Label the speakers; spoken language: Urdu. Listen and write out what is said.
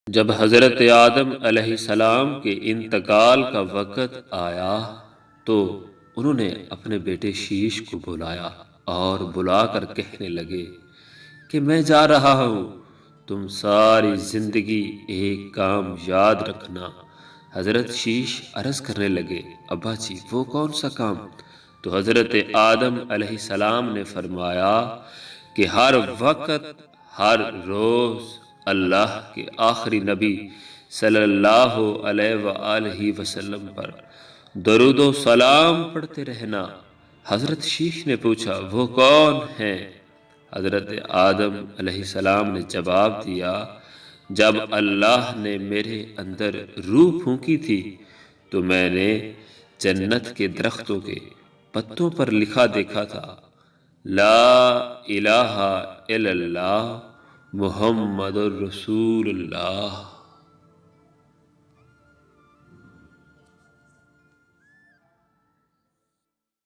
Speaker 1: جب حضرت آدم علیہ السلام کے انتقال کا وقت آیا تو انہوں نے اپنے بیٹے شیش کو بلایا اور بلا کر کہنے لگے کہ میں جا رہا ہوں، تم ساری زندگی ایک کام یاد رکھنا۔ حضرت شیش عرض کرنے لگے، ابا جی وہ کون سا کام؟ تو حضرت آدم علیہ السلام نے فرمایا کہ ہر وقت، ہر روز اللہ کے آخری نبی صلی اللہ علیہ وآلہ وسلم پر درود و سلام پڑھتے رہنا۔ حضرت شیش نے پوچھا، وہ کون ہیں؟ حضرت آدم علیہ السلام نے جواب دیا، جب اللہ نے میرے اندر روح پھونکی تھی تو میں نے جنت کے درختوں کے پتوں پر لکھا دیکھا تھا، لا الہ الا اللہ محمد الرسول اللہ۔